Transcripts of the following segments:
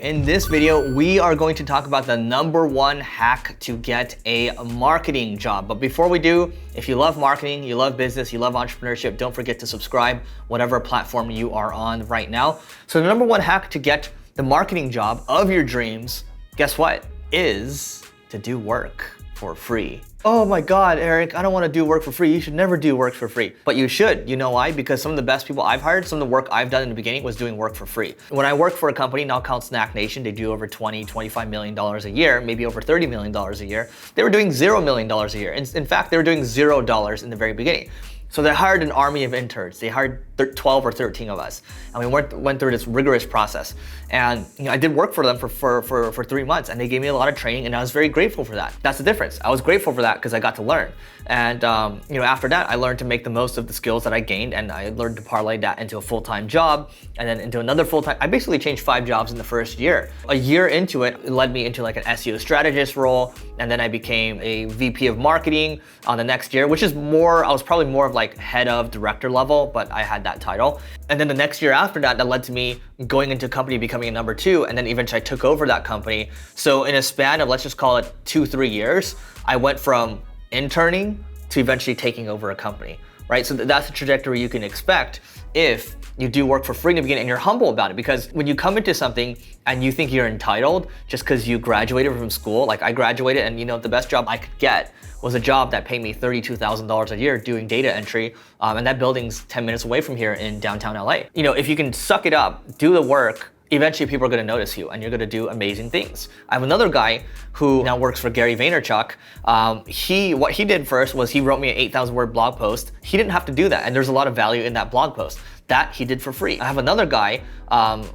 In this video, we are going to talk about the #1 hack to get a marketing job. But before we do, if you love marketing, you love business, you love entrepreneurship, don't forget to subscribe, whatever platform you are on right now. So the #1 hack to get the marketing job of your dreams, guess what? Is to do work for free. Oh my God, Eric, I don't want to do work for free. You should never do work for free. But you should. You know why? Because some of the best people I've hired, some of the work I've done in the beginning was doing work for free. When I worked for a company, now called Snack Nation, they do over $25 million a year, maybe over $30 million a year. They were doing $0 million a year. In fact, they were doing $0 in the very beginning. So they hired an army of interns. They hired 12 or 13 of us. And we went through this rigorous process. And I did work for them for 3 months, and they gave me a lot of training, and I was very grateful for that. That's the difference. I was grateful for that because I got to learn. And after that, I learned to make the most of the skills that I gained, and I learned to parlay that into a full-time job, and then into another full-time. I basically changed 5 jobs in the first year. A year into it, it led me into like an SEO strategist role, and then I became a VP of marketing on the next year, which is I was probably more of like head of director level, but I had that title. And then the next year after that, that led to me going into a company, becoming a #2, and then eventually I took over that company. So in a span of, let's just call it 2-3 years, I went from interning to eventually taking over a company, right? So that's the trajectory you can expect if you do work for free in the beginning and you're humble about it. Because when you come into something and you think you're entitled just because you graduated from school, like I graduated, and the best job I could get was a job that paid me $32,000 a year doing data entry, and that building's 10 minutes away from here in downtown LA. If you can suck it up, do the work, eventually people are going to notice you and you're going to do amazing things. I have another guy who now works for Gary Vaynerchuk. What he did first was he wrote me an 8,000 word blog post. He didn't have to do that, and there's a lot of value in that blog post. That he did for free. I have another guy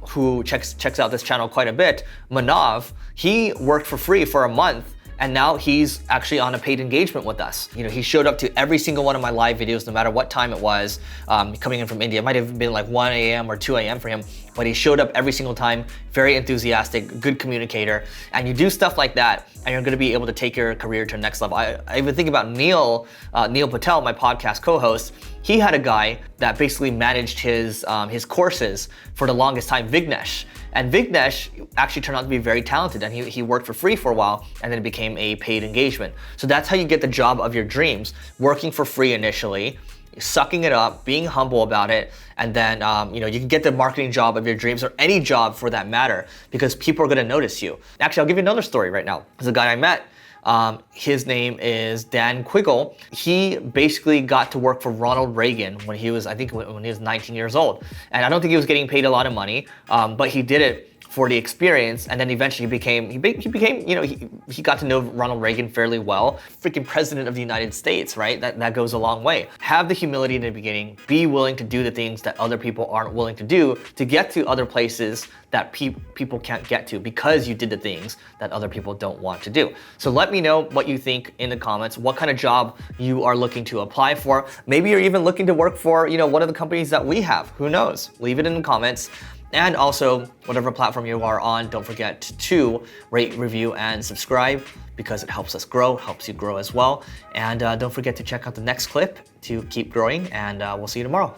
who checks out this channel quite a bit, Manav. He worked for free for a month, and now he's actually on a paid engagement with us. He showed up to every single one of my live videos, no matter what time it was, coming in from India. It might have been like 1 a.m. or 2 a.m. for him, but he showed up every single time, very enthusiastic, good communicator. And you do stuff like that, and you're gonna be able to take your career to the next level. I even think about Neil Patel, my podcast co-host. He had a guy that basically managed his courses for the longest time, Vignesh. And Vignesh actually turned out to be very talented, and he worked for free for a while, and then it became a paid engagement. So that's how you get the job of your dreams, working for free initially, sucking it up, being humble about it, and then you can get the marketing job of your dreams, or any job for that matter, because people are gonna notice you. Actually, I'll give you another story right now. There's a guy I met. His name is Dan Quiggle. He basically got to work for Ronald Reagan when he was 19 years old. And I don't think he was getting paid a lot of money, but he did it for the experience, and then eventually he got to know Ronald Reagan fairly well. Freaking president of the United States, right? That goes a long way. Have the humility in the beginning, be willing to do the things that other people aren't willing to do to get to other places that people can't get to, because you did the things that other people don't want to do. So let me know what you think in the comments, what kind of job you are looking to apply for. Maybe you're even looking to work for, one of the companies that we have, who knows? Leave it in the comments. And also, whatever platform you are on, don't forget to rate, review, and subscribe, because it helps us grow, helps you grow as well. And don't forget to check out the next clip to keep growing, and we'll see you tomorrow.